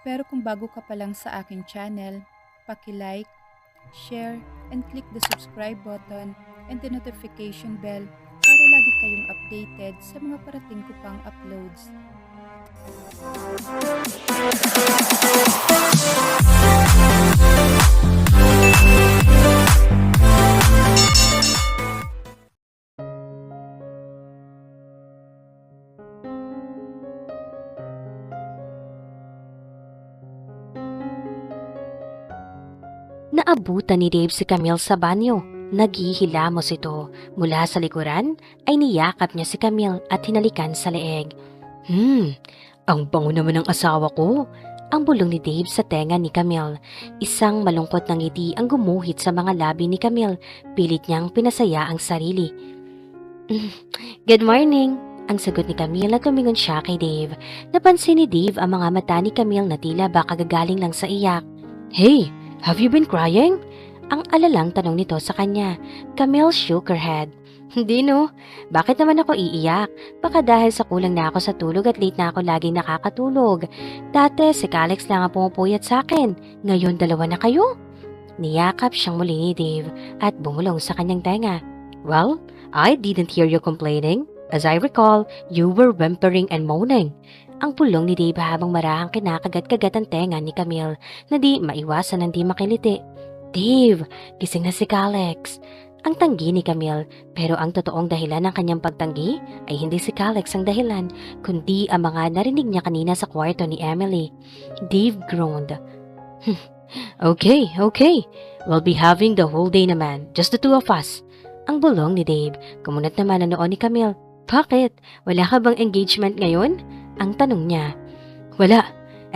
Pero kung bago ka pa lang sa aking channel, paki-like, share, and click the subscribe button and the notification bell para lagi kayong updated sa mga parating ko pang uploads. Naabutan ni Dave si Camille sa banyo. Naghihilamos ito. Mula sa likuran ay niyakap niya si Camille at hinalikan sa leeg. Ang bango naman ng asawa ko. Ang bulong ni Dave sa tenga ni Camille. Isang malungkot na ngiti ang gumuhit sa mga labi ni Camille. Pilit niyang pinasaya ang sarili. Good morning, ang sagot ni Camille at tumingon siya kay Dave. Napansin ni Dave ang mga mata ni Camille na tila baka gagaling lang sa iyak. Hey! Have you been crying? Ang alalang tanong nito sa kanya. Camille shook her head. Hindi no. Bakit naman ako iiyak? Baka dahil sa kulang na ako sa tulog at late na ako laging nakakatulog. Dati si Alex lang ang pumupuyat sa akin. Ngayon dalawa na kayo? Niyakap siyang muli ni Dave at bumulong sa kanyang tenga. Well, I didn't hear you complaining. As I recall, you were whimpering and moaning. Ang pulong ni Dave habang marahang kinakagat-kagat ang tenga ni Camille na di maiwasan ng di makiliti. Dave, gising na si Alex. Ang tanggi ni Camille, pero ang totoong dahilan ng kanyang pagtanggi ay hindi si Alex ang dahilan, kundi ang mga narinig niya kanina sa kwarto ni Emily. Dave groaned. Okay. We'll be having the whole day naman, just the two of us. Ang bulong ni Dave, kumunat naman ang noon ni Camille. Bakit? Wala ka bang engagement ngayon? Ang tanong niya. Wala.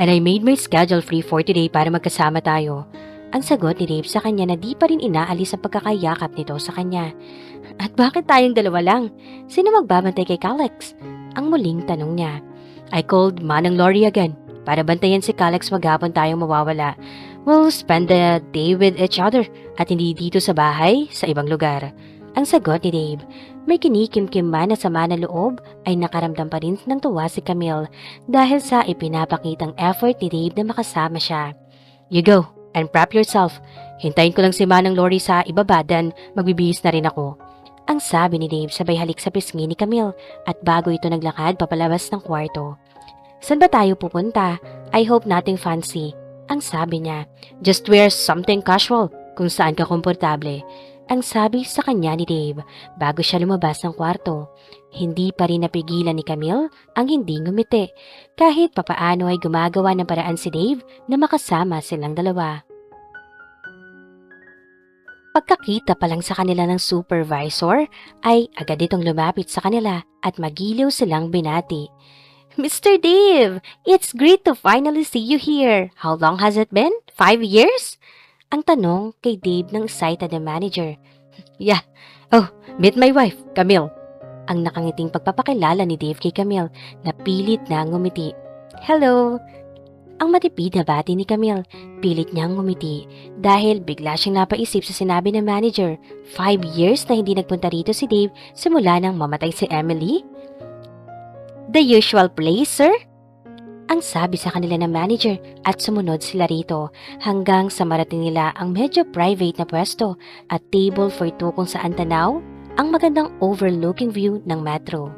And I made my schedule free for today para magkasama tayo. Ang sagot ni Dave sa kanya na di pa rin inaalis ang pagkakayakap nito sa kanya. At bakit tayong dalawa lang? Sino magbabantay kay Alex? Ang muling tanong niya. I called Manang Lori again para bantayan si Alex maghapon tayong mawawala. We'll spend the day with each other at hindi dito sa bahay, sa ibang lugar. Ang sagot ni Dave. May kinikimkim man na sama na loob ay nakaramdam pa rin ng tuwa si Camille dahil sa ipinapakitang effort ni Dave na makasama siya. You go and prep yourself. Hintayin ko lang si Manang Lori sa ibaba dan magbibihis na rin ako. Ang sabi ni Dave sabay halik sa pisngi ni Camille at bago ito naglakad papalabas ng kwarto. Saan ba tayo pupunta? I hope nothing fancy. Ang sabi niya. Just wear something casual kung saan ka komportable. Ang sabi sa kanya ni Dave bago siya lumabas ng kwarto. Hindi pa rin napigilan ni Camille ang hindi ngumiti. Kahit papaano ay gumagawa ng paraan si Dave na makasama silang dalawa. Pagkakita pa lang sa kanila ng supervisor ay agad itong lumapit sa kanila at magiliw silang binati. Mr. Dave, it's great to finally see you here. How long has it been? 5 years? Ang tanong kay Dave ng excited na manager. Yeah. Oh, meet my wife, Camille. Ang nakangiting pagpapakilala ni Dave kay Camille na pilit na ngumiti. Hello. Ang matipid na bati ni Camille, pilit niyang ngumiti dahil bigla siyang napaisip sa sinabi ng manager. 5 years na hindi nagpunta rito si Dave simula nang mamatay si Emily? The usual place, sir? Ang sabi sa kanila ng manager at sumunod sila rito hanggang sa marating nila ang medyo private na pwesto at table for two kung saan tanaw ang magandang overlooking view ng metro.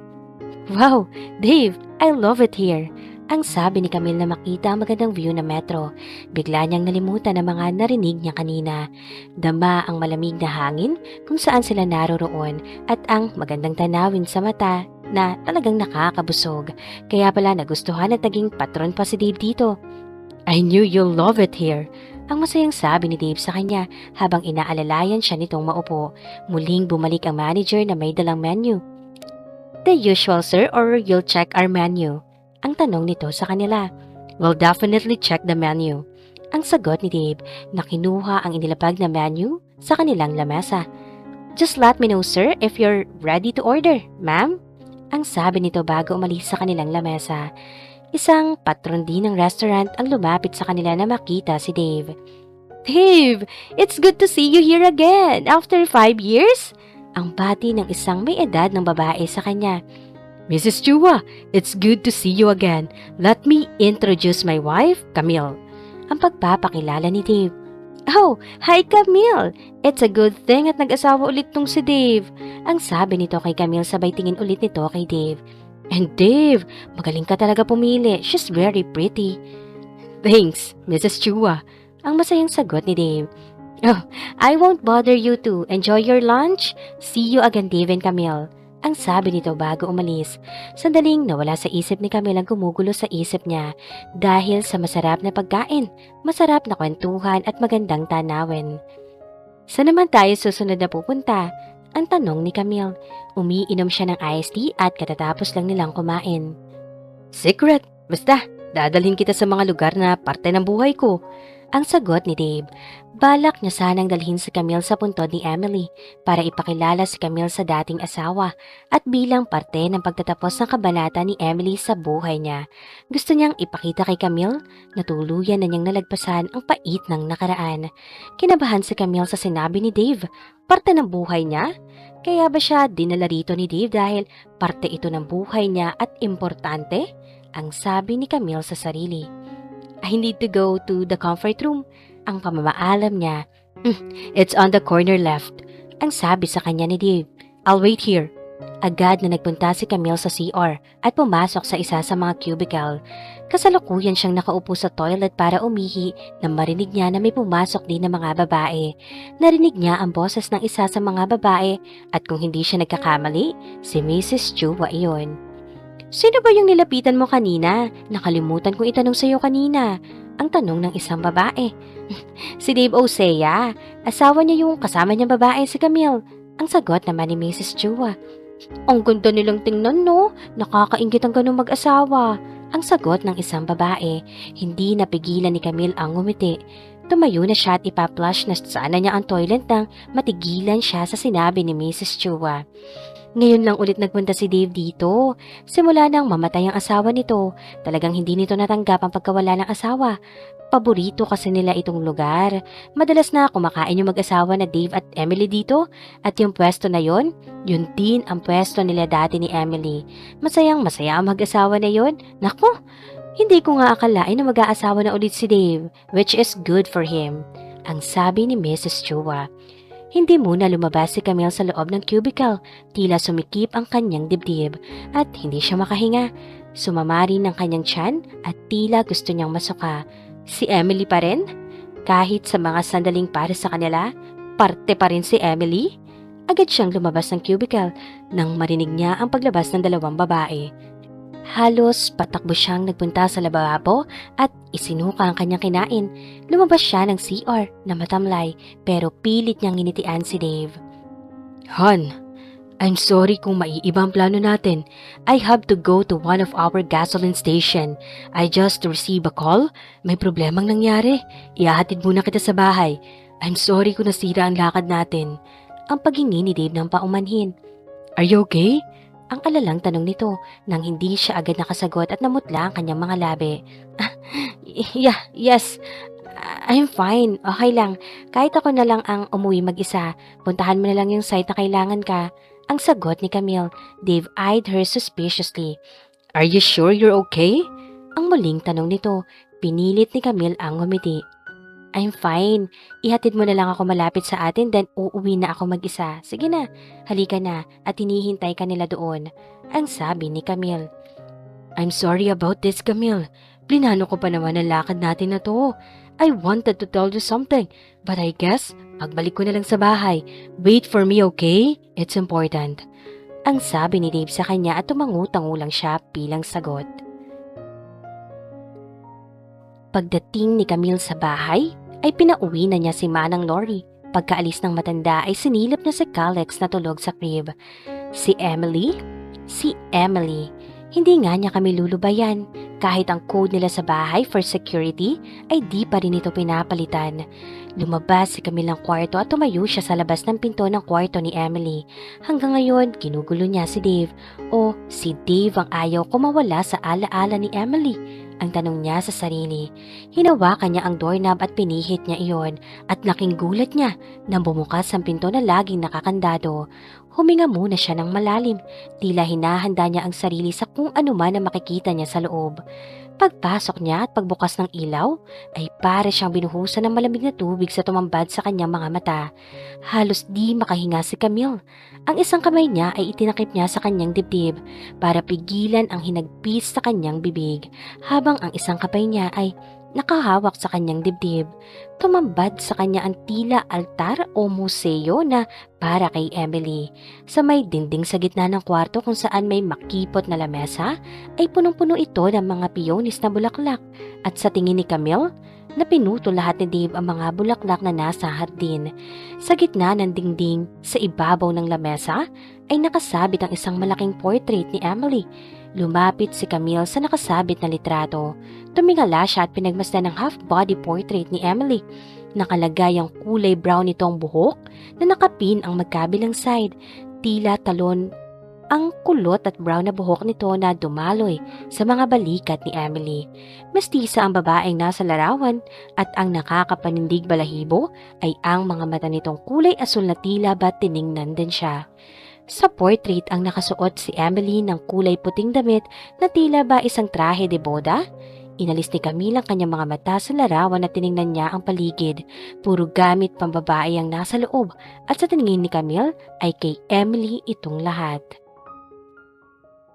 Wow, Dave, I love it here. Ang sabi ni Camille na makita ang magandang view ng metro. Bigla niyang nalimutan ang mga narinig niya kanina. Dama ang malamig na hangin kung saan sila naroroon at ang magandang tanawin sa mata na talagang nakakabusog. Kaya pala nagustuhan at naging patron pa si Dave dito. I knew you'll love it here. Ang masayang sabi ni Dave sa kanya habang inaalalayan siya nitong maupo. Muling bumalik ang manager na may dalang menu. The usual, sir, or you'll check our menu? Ang tanong nito sa kanila. We'll definitely check the menu. Ang sagot ni Dave na kinuha ang inilapag na menu sa kanilang lamesa. Just let me know, sir, if you're ready to order, ma'am. Ang sabi nito bago umalis sa kanilang lamesa. Isang patron din ng restaurant ang lumapit sa kanila na makita si Dave. Dave, it's good to see you here again after 5 years. Ang bati ng isang may edad ng babae sa kanya. Mrs. Chua, it's good to see you again. Let me introduce my wife, Camille. Ang pagpapakilala ni Dave. Oh, hi Camille! It's a good thing at nag-asawa ulit tong si Dave. Ang sabi nito kay Camille sabay tingin ulit nito kay Dave. And Dave, magaling ka talaga pumili. She's very pretty. Thanks, Mrs. Chua. Ang masayang sagot ni Dave. Oh, I won't bother you two. Enjoy your lunch. See you again, Dave and Camille. Ang sabi nito bago umalis. Sandaling nawala sa isip ni Camille ang gumugulo sa isip niya dahil sa masarap na pagkain, masarap na kwentuhan at magandang tanawin. Saan naman tayo susunod na pupunta? Ang tanong ni Camille. Umiinom siya ng iced tea at katatapos lang nilang kumain. Secret! Basta, dadalhin kita sa mga lugar na parte ng buhay ko. Ang sagot ni Dave. Balak niya sanang dalhin si Camille sa puntod ni Emily para ipakilala si Camille sa dating asawa at bilang parte ng pagtatapos ng kabanata ni Emily sa buhay niya. Gusto niyang ipakita kay Camille na tuluyan na niyang nalagpasan ang pait ng nakaraan. Kinabahan si Camille sa sinabi ni Dave. Parte ng buhay niya? Kaya ba siya dinala rito ni Dave dahil parte ito ng buhay niya at importante? Ang sabi ni Camille sa sarili. I need to go to the comfort room. Ang pamamaalam niya. It's on the corner left. Ang sabi sa kanya ni Dave. I'll wait here. Agad na nagpunta si Camille sa CR at pumasok sa isa sa mga cubicle. Kasalukuyan siyang nakaupo sa toilet para umihi nang marinig niya na may pumasok din ng mga babae. Narinig niya ang boses ng isa sa mga babae at kung hindi siya nagkakamali, si Mrs. Chua iyon. Sino ba yung nilapitan mo kanina? Nakalimutan kong itanong sa'yo kanina. Ang tanong ng isang babae. Si Dave Osea. Asawa niya yung kasama niyang babae si Camille. Ang sagot naman ni Mrs. Chua. Ang ganda nilang tingnan, no? Nakakaingit ang ganung mag-asawa. Ang sagot ng isang babae. Hindi napigilan ni Camille ang ngumiti. Tumayo na siya at ipaplush na sana niya ang toilet nang matigilan siya sa sinabi ni Mrs. Chua. Ngayon lang ulit nagpunta si Dave dito. Simula nang mamatay ang asawa nito, talagang hindi nito natanggap ang pagkawala ng asawa. Paborito kasi nila itong lugar. Madalas na kumakain yung mag-asawa na Dave at Emily dito. At yung pwesto na yon, yun din ang pwesto nila dati ni Emily. Masayang masaya ang mag-asawa na yon. Naku, hindi ko nga akalain na mag-aasawa na ulit si Dave, which is good for him. Ang sabi ni Mrs. Chua. Hindi muna lumabas si Camille sa loob ng cubicle, tila sumikip ang kanyang dibdib at hindi siya makahinga. Sumamari ng kanyang tiyan at tila gusto niyang masuka. Si Emily pa rin? Kahit sa mga sandaling para sa kanila, parte pa rin si Emily? Agad siyang lumabas ng cubicle nang marinig niya ang paglabas ng dalawang babae. Halos patakbo siyang nagpunta sa lababo at isinuka ang kanyang kinain. Lumabas siya ng CR na matamlay pero pilit niyang nginitian si Dave. Hon, I'm sorry kung maiiba ang plano natin. I have to go to one of our gasoline station. I just received a call. May problemang nangyari. Ihahatid muna kita sa bahay. I'm sorry kung nasira ang lakad natin. Ang paghingi ni Dave ng paumanhin. Are you okay? Ang alalang tanong nito nang hindi siya agad nakasagot at namutla ang kanyang mga labi. Yes, I'm fine. Okay lang. Kahit ako na lang ang umuwi mag-isa, puntahan mo na lang yung site na kailangan ka. Ang sagot ni Camille. Dave eyed her suspiciously. Are you sure you're okay? Ang muling tanong nito. Pinilit ni Camille ang ngumiti. I'm fine. Ihatid mo na lang ako malapit sa atin then uuwi na ako mag-isa. Sige na, halika na at hinihintay ka nila doon. Ang sabi ni Camille. I'm sorry about this, Camille. Plinano ko pa naman ang lakad natin na to. I wanted to tell you something, but I guess pagbalik ko na lang sa bahay. Wait for me, okay? It's important. Ang sabi ni Dave sa kanya at tumangu-tangu lang siya bilang sagot. Pagdating ni Camille sa bahay, ay pinauwi na niya si Manang Lori. Pagkaalis ng matanda ay sinilip niya si Calex na tulog sa crib. Si Emily? Si Emily. Hindi nga niya kami lulubayan. Kahit ang code nila sa bahay for security ay di pa rin ito pinapalitan. Lumabas si Camille ng kwarto at tumayo siya sa labas ng pinto ng kwarto ni Emily. Hanggang ngayon, ginugulo niya si Dave. O si Dave ang ayaw kumawala sa alaala ni Emily. Ang tanong niya sa sarili. Hinawakan niya ang doorknob at pinihit niya iyon at laking gulat niya nang bumukas ang pinto na laging nakakandado. Huminga muna siya ng malalim, tila hinahanda niya ang sarili sa kung ano man na makikita niya sa loob. Pagpasok niya at pagbukas ng ilaw, ay para siyang binuhusan ng malamig na tubig sa tumambad sa kanyang mga mata. Halos di makahinga si Camille. Ang isang kamay niya ay itinakip niya sa kanyang dibdib para pigilan ang hinagpis sa kanyang bibig, habang ang isang kamay niya ay nakahawak sa kanyang dibdib. Tumambad sa kanya ang tila altar o museo na para kay Emily. Sa may dingding sa gitna ng kwarto kung saan may makipot na lamesa, ay punong-puno ito ng mga piyonis na bulaklak. At sa tingin ni Camille, napinuto lahat ni Dave ang mga bulaklak na nasa hardin. Sa gitna ng dingding, sa ibabaw ng lamesa, ay nakasabit ang isang malaking portrait ni Emily. Lumapit si Camille sa nakasabit na litrato. Tumingala siya at pinagmasdan ng half-body portrait ni Emily. Nakalagay ang kulay brown nitong buhok na nakapin ang magkabilang side. Tila talon ang kulot at brown na buhok nito na dumaloy sa mga balikat ni Emily. Mestiza ang babaeng nasa larawan at ang nakakapanindig balahibo ay ang mga mata nitong kulay asul na tila ba tiningnan din siya. Sa portrait ang nakasuot si Emily ng kulay puting damit na tila ba isang trahe de boda. Inalis ni Camille ang kanyang mga mata sa larawan at tiningnan niya ang paligid. Puro gamit pambabae ang nasa loob at sa tingin ni Camille ay kay Emily itong lahat.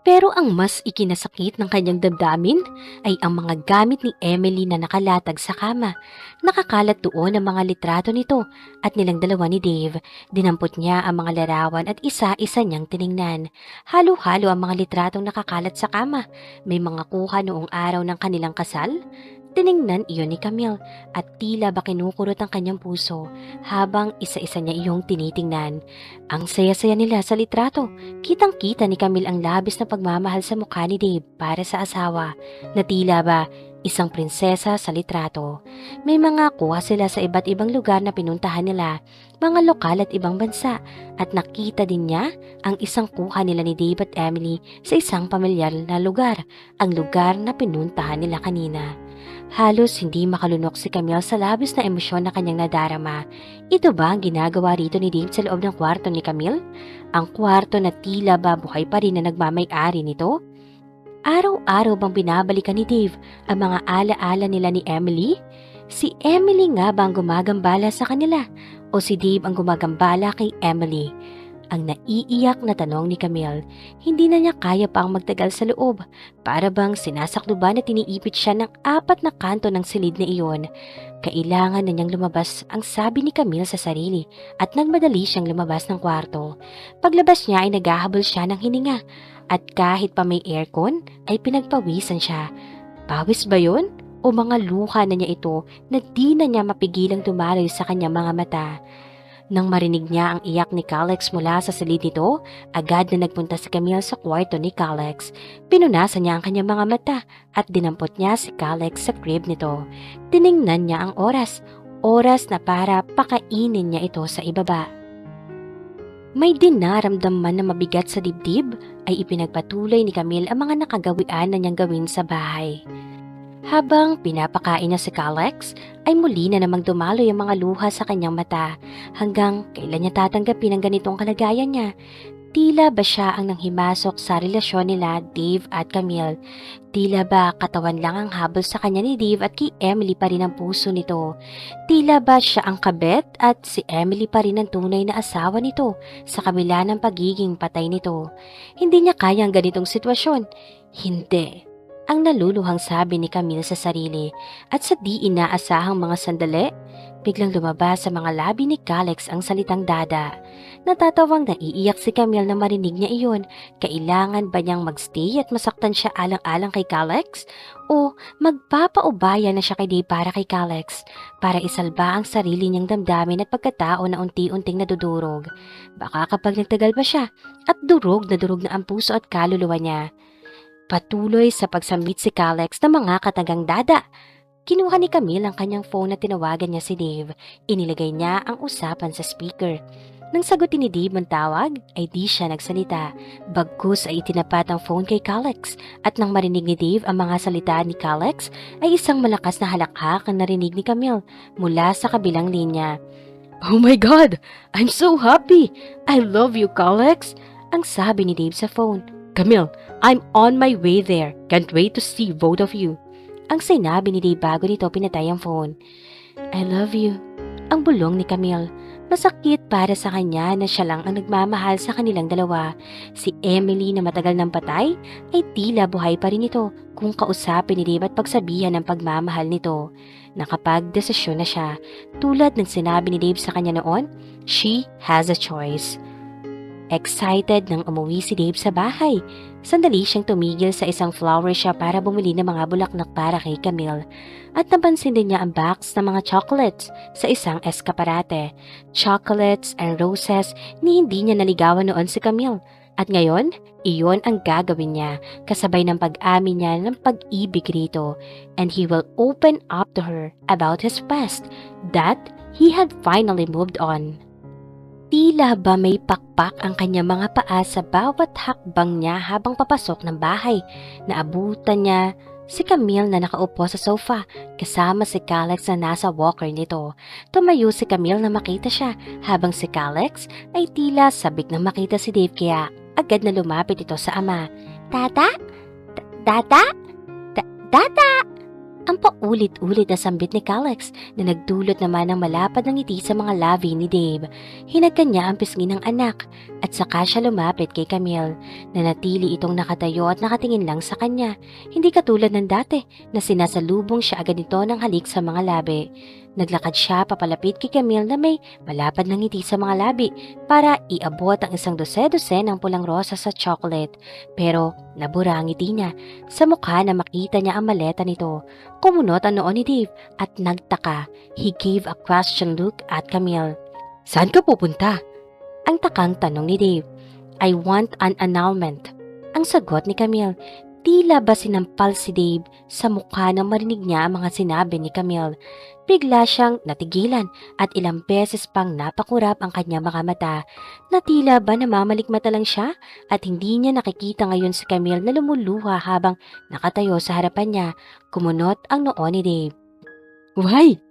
Pero ang mas ikinasakit ng kanyang damdamin ay ang mga gamit ni Emily na nakalatag sa kama. Nakakalat doon ang mga litrato nito at nilang dalawa ni Dave. Dinampot niya ang mga larawan at isa-isa niyang tiningnan. Halo-halo ang mga litratong nakakalat sa kama. May mga kuha noong araw ng kanilang kasal. Tiningnan iyon ni Camille at tila ba kinukurot ang kanyang puso habang isa-isa niya iyong tinitingnan. Ang saya-saya nila sa litrato. Kitang-kita ni Camille ang labis na pagmamahal sa mukha ni Dave para sa asawa na tila ba isang prinsesa sa litrato. May mga kuha sila sa iba't ibang lugar na pinuntahan nila, mga lokal at ibang bansa, at nakita din niya ang isang kuha nila ni Dave at Emily sa isang pamilyar na lugar, ang lugar na pinuntahan nila kanina. Halos hindi makalunok si Camille sa labis na emosyon na kanyang nadarama. Ito ba ang ginagawa rito ni Dave sa loob ng kwarto ni Camille? Ang kwarto na tila ba buhay pa rin na nagmamay-ari nito? Araw-araw bang binabalikan ni Dave ang mga ala-ala nila ni Emily? Si Emily nga ba ang gumagambala sa kanila o si Dave ang gumagambala kay Emily? Ang naiiyak na tanong ni Camille. Hindi na niya kaya pa ang magtagal sa loob. Para bang sinasakluban at tiniipit siya ng 4 na kanto ng silid na iyon. Kailangan na niyang lumabas ang sabi ni Camille sa sarili at nagmadali siyang lumabas ng kwarto. Paglabas niya ay naghahabol siya ng hininga at kahit pa may aircon ay pinagpawisan siya. Pawis ba yun? O mga luha na niya ito na di na niya mapigilang dumaloy sa kanyang mga mata? Nang marinig niya ang iyak ni Calex mula sa silid nito, agad na nagpunta si Camille sa kwarto ni Calex. Pinunasan niya ang kanyang mga mata at dinampot niya si Calex sa crib nito. Tiningnan niya ang oras na para pakainin niya ito sa ibaba. May dinaramdaman na mabigat sa dibdib ay ipinagpatuloy ni Camille ang mga nakagawian na niyang gawin sa bahay. Habang pinapakain niya si Calex, ay muli na namang dumaloy ang mga luha sa kanyang mata hanggang kailan niya tatanggapin ang ganitong kalagayan niya. Tila ba siya ang nanghimasok sa relasyon nila Dave at Camille? Tila ba katawan lang ang habol sa kanya ni Dave at kay Emily pa rin ang puso nito? Tila ba siya ang kabet at si Emily pa rin ang tunay na asawa nito sa kabila ng pagiging patay nito? Hindi niya kaya ang ganitong sitwasyon. Hindi. Ang naluluhang sabi ni Camille sa sarili at sa di inaasahang mga sandali, biglang lumabas sa mga labi ni Calex ang salitang dada. Natatawang naiiyak si Camille na marinig niya iyon. Kailangan ba niyang magstay at masaktan siya alang-alang kay Calex? O magpapaubaya na siya kay Dave para kay Calex para isalba ang sarili niyang damdamin at pagkatao na unti-unting nadudurog? Baka kapag nagtagal pa siya at durog na ang puso at kaluluwa niya. Patuloy sa pagsambit si Calex ng mga katagang dada. Kinuha ni Camille ang kanyang phone at tinawagan niya si Dave. Inilagay niya ang usapan sa speaker. Nang sagutin ni Dave ang tawag, ay di siya nagsalita. Bagkus ay itinapat ang phone kay Calex at nang marinig ni Dave ang mga salita ni Calex, ay isang malakas na halakhak ang narinig ni Camille mula sa kabilang linya. "Oh my God! I'm so happy! I love you, Calex!" Ang sabi ni Dave sa phone. "Camille, I'm on my way there. Can't wait to see both of you." Ang sinabi ni Dave bago nito pinatay ang phone. "I love you." Ang bulong ni Camille. Masakit para sa kanya na siya lang ang nagmamahal sa kanilang dalawa. Si Emily na matagal nang patay ay tila buhay pa rin ito kung kausapin ni Dave at pagsabihan ng pagmamahal nito. Nakapagdesisyon na siya. Tulad ng sinabi ni Dave sa kanya noon, she has a choice. Excited nang umuwi si Dave sa bahay. Sandali siyang tumigil sa isang flower shop para bumili ng mga bulaklak para kay Camille. At napansin din niya ang box ng mga chocolates sa isang eskaparate. Chocolates and roses ni hindi niya naligawan noon si Camille. At ngayon, iyon ang gagawin niya kasabay ng pag-amin niya ng pag-ibig rito. And he will open up to her about his past that he had finally moved on. Tila ba may pakpak ang kanyang mga paa sa bawat hakbang niya habang papasok ng bahay. Naabutan niya si Camille na nakaupo sa sofa kasama si Calex na nasa walker nito. Tumayo si Camille na makita siya habang si Calex ay tila sabik na makita si Dave kaya agad na lumapit ito sa ama. "Tata? Tata? Tata?" Ang paulit-ulit na sambit ni Calex na nagdulot naman ng malapad ng ngiti sa mga labi ni Dave. Hinagkan niya ang pisngi ng anak at saka siya lumapit kay Camille. Nanatili itong nakatayo at nakatingin lang sa kanya. Hindi katulad ng dati na sinasalubong siya agad nito ng halik sa mga labi. Naglakad siya papalapit kay Camille na may malapad ng ngiti sa mga labi para iabot ang isang dose-dose ng pulang rosa sa chocolate. Pero nabura ang ngiti niya sa mukha na makita niya ang maleta nito. Kumunot ang noo ni Dave at nagtaka. He gave a question look at Camille. "Saan ka pupunta?" Ang takang tanong ni Dave. "I want an annulment." Ang sagot ni Camille. Tila ba sinampal si Dave sa mukha nang marinig niya ang mga sinabi ni Camille. Bigla siyang natigilan at ilang beses pang napakurap ang kanyang mga mata. Na tila ba namamalikmata lang siya at hindi niya nakikita ngayon si Camille na lumuluha habang nakatayo sa harapan niya. Kumunot ang noo ni Dave. "Why?"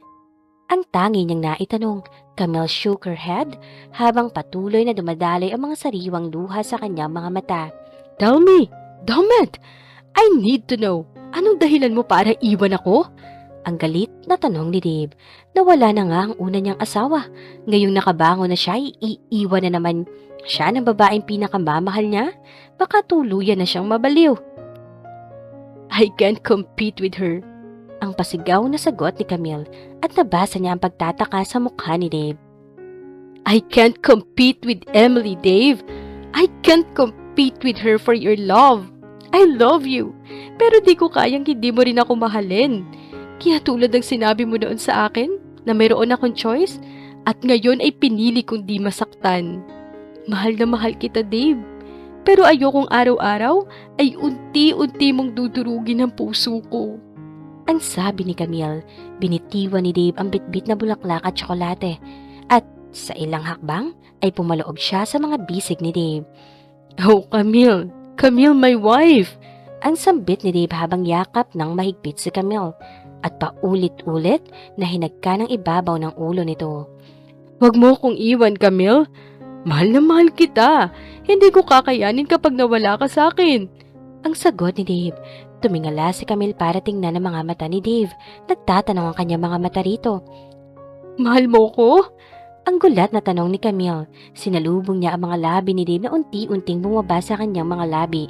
Ang tangi niyang naitanong. Camille shook her head habang patuloy na dumadaloy ang mga sariwang luha sa kanyang mga mata. "Tell me! Damn it! I need to know. Anong dahilan mo para iwan ako?" Ang galit na tanong ni Dave. Nawala na nga ang una niyang asawa. Ngayong nakabangon na siya, iiwan na naman siya ng babaeng pinakamamahal niya. Baka tuluyan na siyang mabaliw. "I can't compete with her." Ang pasigaw na sagot ni Camille at nabasa niya ang pagtataka sa mukha ni Dave. "I can't compete with Emily, Dave. I can't compete with her for your love. I love you. Pero di ko kayang hindi mo rin ako mahalin. Kaya tulad ng sinabi mo noon sa akin na mayroon akong choice at ngayon ay pinili kong di masaktan. Mahal na mahal kita, Dave. Pero ayokong araw-araw ay unti-unti mong dudurugin ang puso ko." Ang sabi ni Camille. Binitiwan ni Dave ang bitbit na bulaklak at tsokolate. At sa ilang hakbang ay pumaloob siya sa mga bisig ni Dave. "Oh, Camille! Camille, my wife!" Ang sambit ni Dave habang yakap ng mahigpit si Camille. At paulit-ulit na hinagka ng ibabaw ng ulo nito. "Huwag mo kong iwan, Camille. Mahal na mahal kita. Hindi ko kakayanin kapag nawala ka sa akin." Ang sagot ni Dave. Tumingala si Camille para tingnan ang mga mata ni Dave. Nagtatanong ang kanyang mga mata rito. "Mahal mo ko?" Ang gulat na tanong ni Camille. Sinalubong niya ang mga labi ni Dave na unti-unting bumaba sa kanyang mga labi.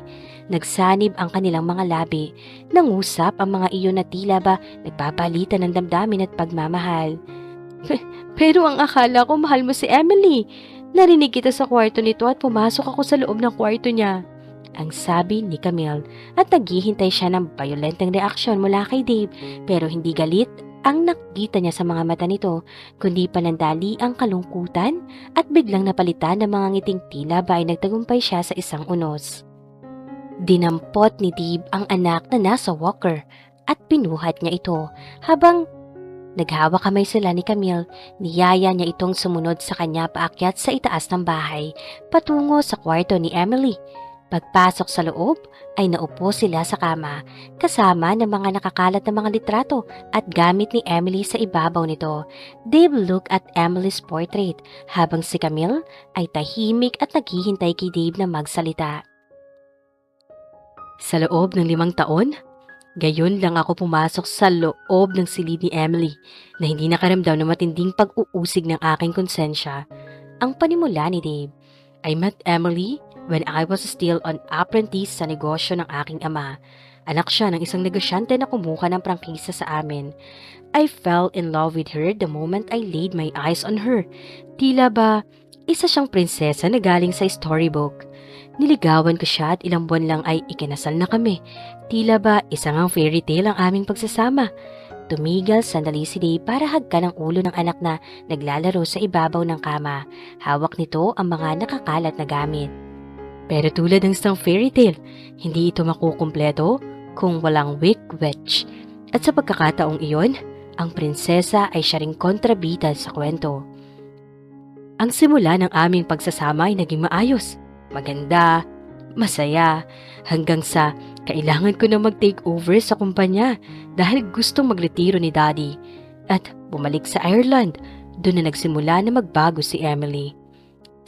Nagsanib ang kanilang mga labi. Nangusap ang mga iyon na tila ba nagpapalitan ng damdamin at pagmamahal. "Pero ang akala ko mahal mo si Emily. Narinig kita sa kwarto nito at pumasok ako sa loob ng kwarto niya." Ang sabi ni Camille at naghihintay siya ng violenteng reaksyon mula kay Dave pero hindi galit ang nakita niya sa mga mata nito kundi panandali ang kalungkutan at biglang napalitan ng mga ngiting tila ba ay nagtagumpay siya sa isang unos. Dinampot ni Dave ang anak na nasa walker at pinuhat niya ito habang Naghawak kamay sila ni Camille. Niyaya niya itong sumunod sa kanya paakyat sa itaas ng bahay, patungo sa kwarto ni Emily. Pagpasok sa loob, ay naupo sila sa kama, kasama ng mga nakakalat na mga litrato at gamit ni Emily sa ibabaw nito. Dave looked at Emily's portrait, habang si Camille ay tahimik at naghihintay kay Dave na magsalita. Sa loob ng 5 taon, gayon lang ako pumasok sa loob ng silid ni Emily na hindi nakaramdam ng matinding pag-uusig ng aking konsensya. Ang panimula ni Dave, I met Emily when I was still an apprentice sa negosyo ng aking ama. Anak siya ng isang negosyante na kumuha ng prangkisa sa amin. I fell in love with her the moment I laid my eyes on her. Tila ba, isa siyang prinsesa na galing sa storybook. Niligawan ko siya at ilang buwan lang ay ikinasal na kami. Tila ba, isang ang fairy tale ang aming pagsasama. Tumigil sandali si Dave para hagkan ang ulo ng anak na naglalaro sa ibabaw ng kama. Hawak nito ang mga nakakalat na gamit. Pero tulad ng isang fairy tale, hindi ito makukumpleto kung walang witch. At sa pagkakataong iyon, ang prinsesa ay siya ring kontrabida sa kwento. Ang simula ng aming pagsasama ay naging maayos, maganda, masaya, hanggang sa kailangan ko na mag-take over sa kumpanya dahil gustong magretiro ni Daddy. At bumalik sa Ireland, doon na nagsimula na magbago si Emily.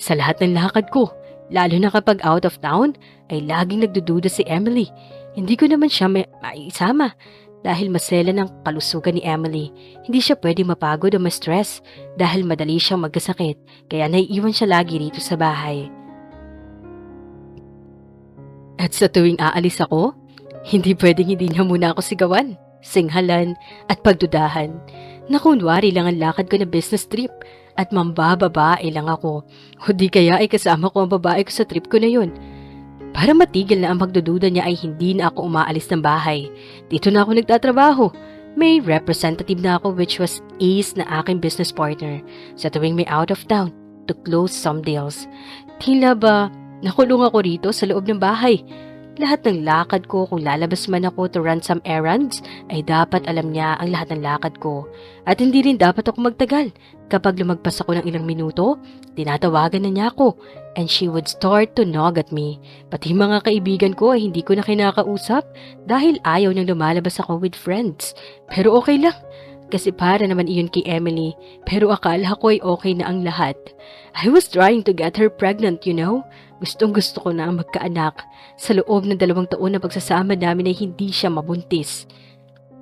Sa lahat ng lakad ko, lalo na kapag out of town, ay laging nagdududa si Emily. Hindi ko naman siya maisama dahil masela ng kalusugan ni Emily. Hindi siya pwedeng mapagod o ma-stress dahil madali siyang magkasakit, kaya naiiwan siya lagi rito sa bahay. At sa tuwing aalis ako, hindi pwedeng hindi niya muna ako sigawan, singhalan at pagdudahan na kunwari lang ang lakad ko na business trip at mambababae lang ako o di kaya ay kasama ko ang babae ko sa trip ko na yun. Para matigil na ang pagdududa niya ay hindi na ako umaalis ng bahay. Dito na ako nagtatrabaho. May representative na ako which was Ace na aking business partner sa tuwing may out of town to close some deals. Tila ba nakulong ako rito sa loob ng bahay. Lahat ng lakad ko kung lalabas man ako to run some errands ay dapat alam niya ang lahat ng lakad ko. At hindi rin dapat ako magtagal. Kapag lumagpas ako ng ilang minuto, tinatawagan na niya ako and she would start to nag at me. Pati mga kaibigan ko ay hindi ko na kinakausap dahil ayaw niyang lumalabas ako with friends. Pero okay lang. Kasi para naman iyon kay Emily, pero akala ko ay okay na ang lahat. I was trying to get her pregnant, you know? Gustong gusto ko na ang magkaanak. Sa loob ng 2 taon na pagsasama namin ay hindi siya mabuntis.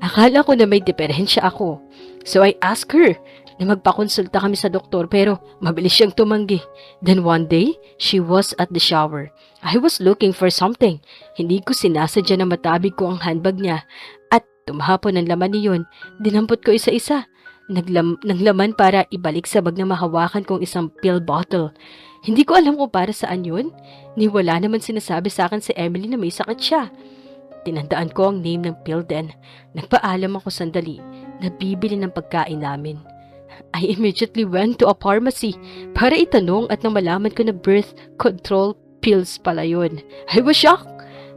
Akala ko na may diferensya ako. So I asked her na magpakonsulta kami sa doktor pero mabilis siyang tumanggi. Then one day, she was at the shower. I was looking for something. Hindi ko sinasadya na matabig ko ang handbag niya. At tumahapon ang laman niyon, dinampot ko isa-isa. Naglaman para ibalik sa bag na mahawakan kong isang pill bottle. Hindi ko alam kung para saan yun. Ni wala naman sinasabi sa akin si Emily na may sakit siya. Tinandaan ko ang name ng pill din. Nagpaalam ako sandali na bibili ng pagkain namin. I immediately went to a pharmacy para itanong at nang malaman ko na birth control pills pala yun. I was shocked.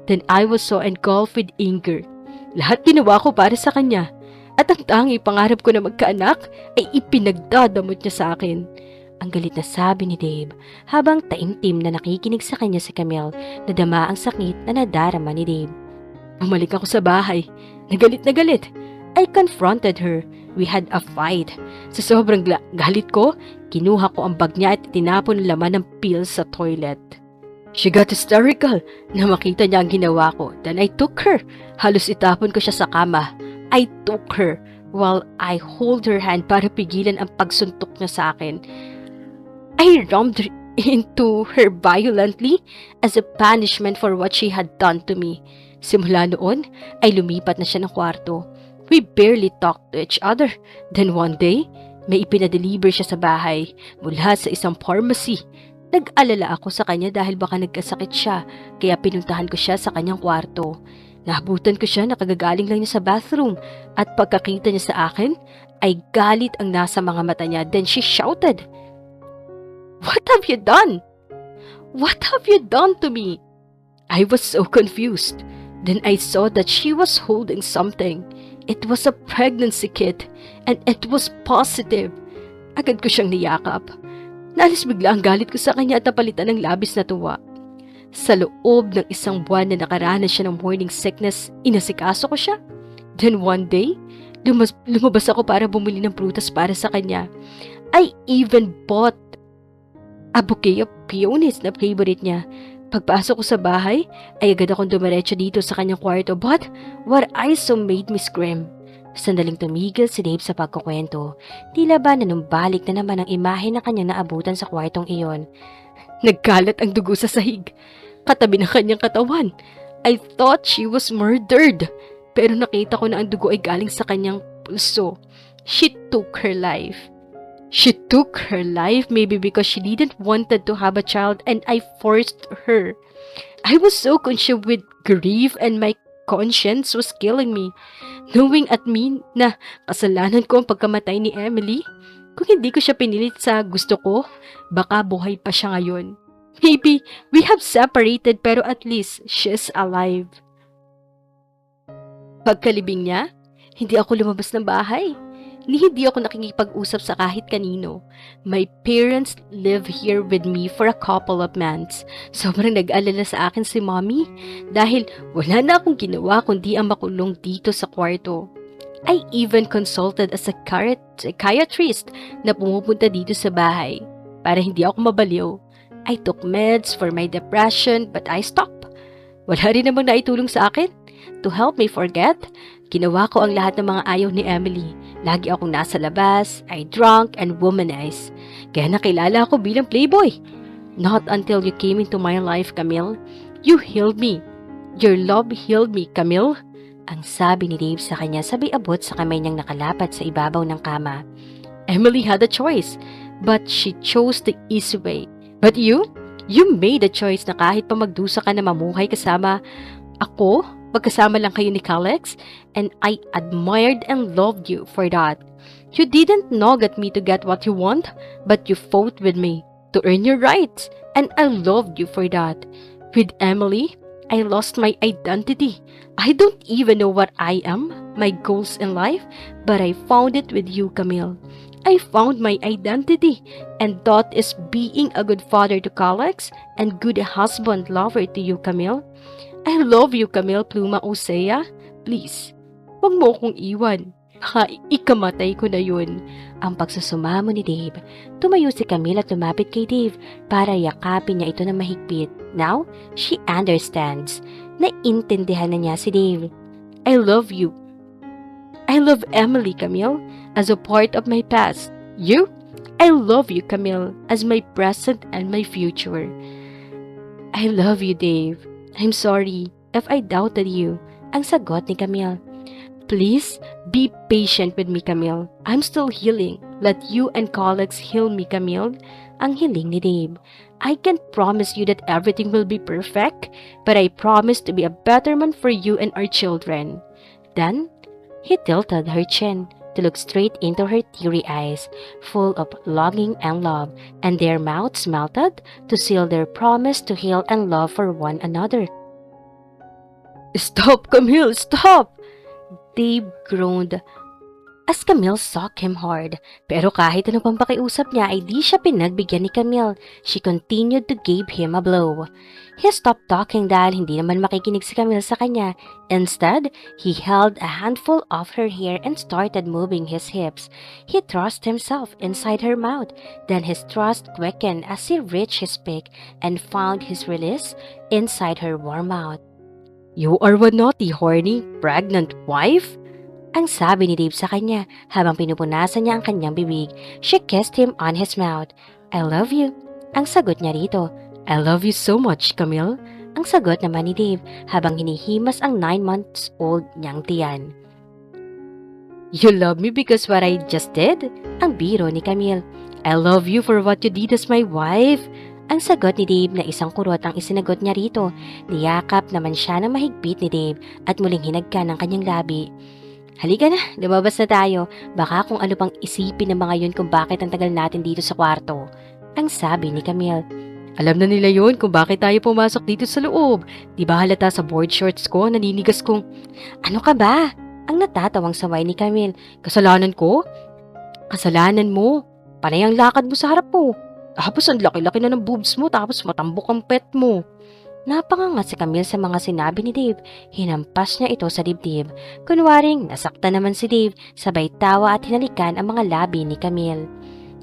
Then I was so engulfed with anger. Lahat ginawa ko para sa kanya. At ang tangi pangarap ko na magkaanak ay ipinagdadamot niya sa akin. Ang galit na sabi ni Dave habang taimtim na nakikinig sa kanya si Camille na dama ang sakit na nadarama ni Dave. Bumalik ako sa bahay. Nagalit na galit. I confronted her. We had a fight. Sa sobrang galit ko, kinuha ko ang bag niya at tinapon ang laman ng pills sa toilet. She got hysterical na makita niya ang ginawa ko. Then I took her. Halos itapon ko siya sa kama. I took her while I hold her hand para pigilan ang pagsuntok niya sa akin. I rammed her into her violently as a punishment for what she had done to me. Simula noon ay lumipat na siya ng kwarto. We barely talked to each other. Then one day, may ipinadeliver siya sa bahay mula sa isang pharmacy. Nag-alala ako sa kanya dahil baka nagkasakit siya, kaya pinuntahan ko siya sa kanyang kwarto. Nahabutan ko siya na kagagaling lang niya sa bathroom at pagkakita niya sa akin ay galit ang nasa mga mata niya. Then she shouted, "What have you done? What have you done to me?" I was so confused. Then I saw that she was holding something. It was a pregnancy kit and it was positive. Agad ko siyang niyakap. Naalis bigla ang galit ko sa kanya at napalitan ng labis na tuwa. Sa loob ng 1 buwan na nakaranas siya ng morning sickness, inasikaso ko siya. Then one day, lumabas ako para bumili ng prutas para sa kanya. I even bought a bouquet of peonies na favorite niya. Pagpasok ko sa bahay, ay agad akong dumiretso dito sa kanyang kwarto, but what I saw made me scream. Sandaling tumigil si Dave sa pagkukwento. Tila ba nanumbalik na naman ang imahe na kanyang naabutan sa kwartong iyon. Nagkalat ang dugo sa sahig, katabi ng kanyang katawan. I thought she was murdered, pero nakita ko na ang dugo ay galing sa kanyang pulso. She took her life. She took her life maybe because she didn't wanted to have a child and I forced her. I was so consumed with grief and my conscience was killing me. Knowing at me na kasalanan ko ang pagkamatay ni Emily, kung hindi ko siya pinilit sa gusto ko, baka buhay pa siya ngayon. Maybe we have separated pero at least she's alive. Pagkalibing niya, hindi ako lumabas ng bahay. Hindi ako nakikipag-usap sa kahit kanino. My parents live here with me for a couple of months. Sobrang nag-alala sa akin si mommy dahil wala na akong ginawa kundi ang makulong dito sa kwarto. I even consulted a psychiatrist na pumupunta dito sa bahay para hindi ako mabaliw. I took meds for my depression but I stopped. Wala rin namang naitulong sa akin. To help me forget, ginawa ko ang lahat ng mga ayaw ni Emily. Lagi akong nasa labas, I drank and womanized. Kaya nakilala ako bilang playboy. Not until you came into my life, Camille. You healed me. Your love healed me, Camille. Ang sabi ni Dave sa kanya sabay abot sa kamay niyang nakalapat sa ibabaw ng kama. Emily had a choice, but she chose the easy way. But you made a choice na kahit pa magdusa ka na mamuhay kasama ako, magkasama lang kayo ni Calex, and I admired and loved you for that. You didn't nag at me to get what you want, but you fought with me to earn your rights, and I loved you for that. With Emily, I lost my identity. I don't even know what I am, my goals in life, but I found it with you, Camille. I found my identity, and that is being a good father to Calex and good husband lover to you, Camille. I love you, Camille Pluma Osea. Please, wag mo akong iwan. Baka ikamatay ko na yun. Ang pagsusumamo ni Dave, tumayo si Camille at lumapit kay Dave para yakapin niya ito na mahigpit. Now, she understands. Naintindihan na niya si Dave. I love you. I love Emily, Camille, as a part of my past. You? I love you, Camille, as my present and my future. I love you, Dave. I'm sorry if I doubted you. Ang sagot ni Camille. Please, be patient with me, Camille. I'm still healing. Let you and Calex heal me, Camille. Ang hiling ni Dave. I can't promise you that everything will be perfect, but I promise to be a better man for you and our children. Then, he tilted her chin to look straight into her teary eyes, full of longing and love, and their mouths melted to seal their promise to heal and love for one another. Stop, Camille, stop! Dave groaned as Camille shook him hard. Pero kahit ano pang pakiusap niya ay di siya pinagbigyan ni Camille. She continued to give him a blow. He stopped talking dahil hindi naman makikinig si Camille sa kanya. Instead, he held a handful of her hair and started moving his hips. He thrust himself inside her mouth. Then his thrust quickened as he reached his peak and found his release inside her warm mouth. You are one naughty, horny, pregnant wife? Ang sabi ni Dave sa kanya habang pinupunasan niya ang kanyang bibig. She kissed him on his mouth. I love you. Ang sagot niya rito. I love you so much, Camille. Ang sagot naman ni Dave habang hinihimas ang 9 months old niyang tiyan. You love me because what I just did? Ang biro ni Camille. I love you for what you did as my wife. Ang sagot ni Dave na isang kurot ang isinagot niya rito. Niyakap naman siya ng mahigpit ni Dave at muling hinagkan ang kanyang labi. Halika na, lumabas na tayo. Baka kung ano pang isipin ng mga yun kung bakit ang tagal natin dito sa kwarto. Ang sabi ni Camille. Alam na nila yun kung bakit tayo pumasok dito sa loob. Di ba halata sa board shorts ko, naninigas kong... Ano ka ba? Ang natatawang saway ni Camille. Kasalanan ko? Kasalanan mo. Panay ang lakad mo sa harap mo. Tapos ang laki-laki na ng boobs mo tapos matambok ang pet mo. Napanganga si Camille sa mga sinabi ni Dave. Hinampas niya ito sa dibdib. Kunwaring nasakta naman si Dave, sabay tawa at hinalikan ang mga labi ni Camille.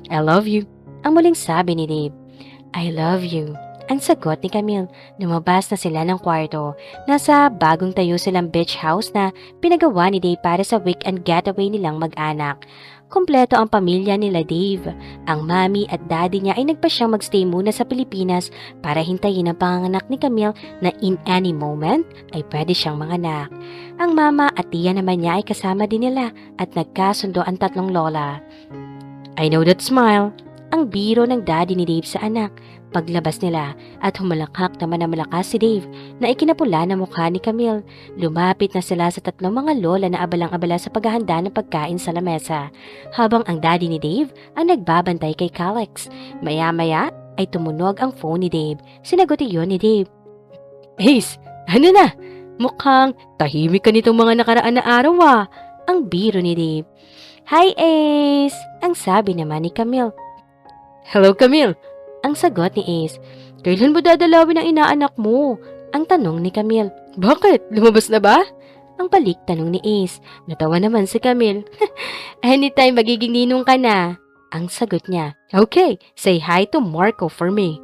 I love you. Ang muling sabi ni Dave. I love you. Ang sagot ni Camille. Lumabas na sila ng kwarto. Nasa bagong tayo silang beach house na pinagawa ni Dave para sa weekend getaway nilang mag-anak. Kompleto ang pamilya nila Dave. Ang mami at daddy niya ay nagpasyang magstay muna sa Pilipinas para hintayin ang panganganak ni Camille na in any moment ay pwede siyang manganak. Ang mama at tiya naman niya ay kasama din nila at nagkasundo ang tatlong lola. I know that smile. Ang biro ng daddy ni Dave sa anak. Paglabas nila at humalakhak naman na malakas si Dave na ikinapula na mukha ni Camille. Lumapit na sila sa tatlong mga lola na abalang-abala sa paghahanda ng pagkain sa lamesa, habang ang daddy ni Dave ang nagbabantay kay Calex. Maya-maya ay tumunog ang phone ni Dave. Sinagot iyon ni Dave. Ace, ano na? Mukhang tahimik ka nitong mga nakaraan na araw ah. Ang biro ni Dave. Hi Ace! Ang sabi naman ni Camille. Hello Camille! Ang sagot ni Ace. Kailan mo dadalawin ang inaanak mo? Ang tanong ni Camille. Bakit? Lumabas na ba? Ang balik tanong ni Ace. Natawa naman si Camille. Anytime magiging ninong ka na. Ang sagot niya. Okay, say hi to Marco for me.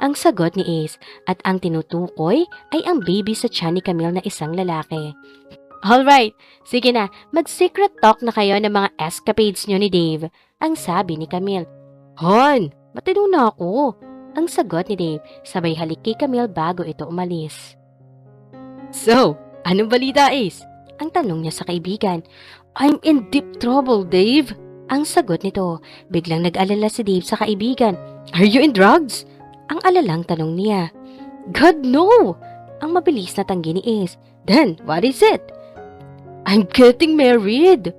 Ang sagot ni Ace at ang tinutukoy ay ang baby sa tiyan ni Camille na isang lalaki. Alright, sige na, mag-secret talk na kayo ng mga escapades nyo ni Dave. Ang sabi ni Camille. Hon! Matino na ako. Ang sagot ni Dave, sabay halik kay Camille bago ito umalis. So, anong balita Ace? Ang tanong niya sa kaibigan. I'm in deep trouble, Dave. Ang sagot nito, biglang nag-alala si Dave sa kaibigan. Are you in drugs? Ang alalang tanong niya. God, no! Ang mabilis na tanggi ni Ace. Then, what is it? I'm getting married.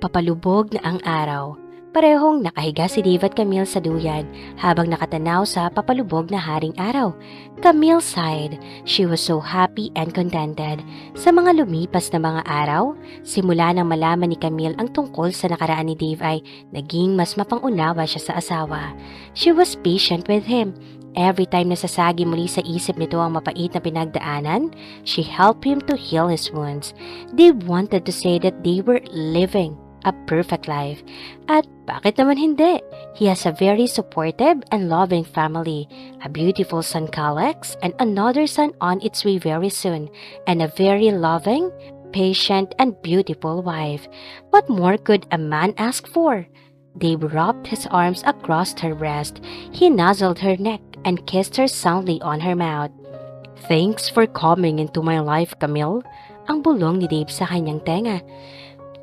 Papalubog na ang araw. Parehong nakahiga si Dave at Camille sa duyan habang nakatanaw sa papalubog na haring araw. Camille sighed. She was so happy and contented. Sa mga lumipas na mga araw, simula nang malaman ni Camille ang tungkol sa nakaraan ni Dave ay naging mas mapangunawa siya sa asawa. She was patient with him. Every time nasasagi muli sa isip nito ang mapait na pinagdaanan, she helped him to heal his wounds. They wanted to say that they were living a perfect life. At bakit naman hindi? He has a very supportive and loving family, a beautiful son Calex, and another son on its way very soon, and a very loving, patient, and beautiful wife. What more could a man ask for? Dave wrapped his arms across her breast. He nuzzled her neck and kissed her soundly on her mouth. Thanks for coming into my life, Camille. Ang bulong ni Dave sa kanyang tenga.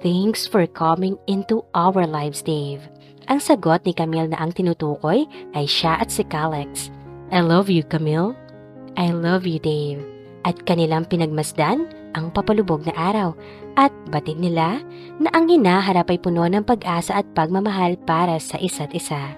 Thanks for coming into our lives, Dave. Ang sagot ni Camille na ang tinutukoy ay siya at si Calex. I love you, Camille. I love you, Dave. At kanilang pinagmasdan ang papalubog na araw at batid nila na ang hinaharap ay puno ng pag-asa at pagmamahal para sa isa't isa.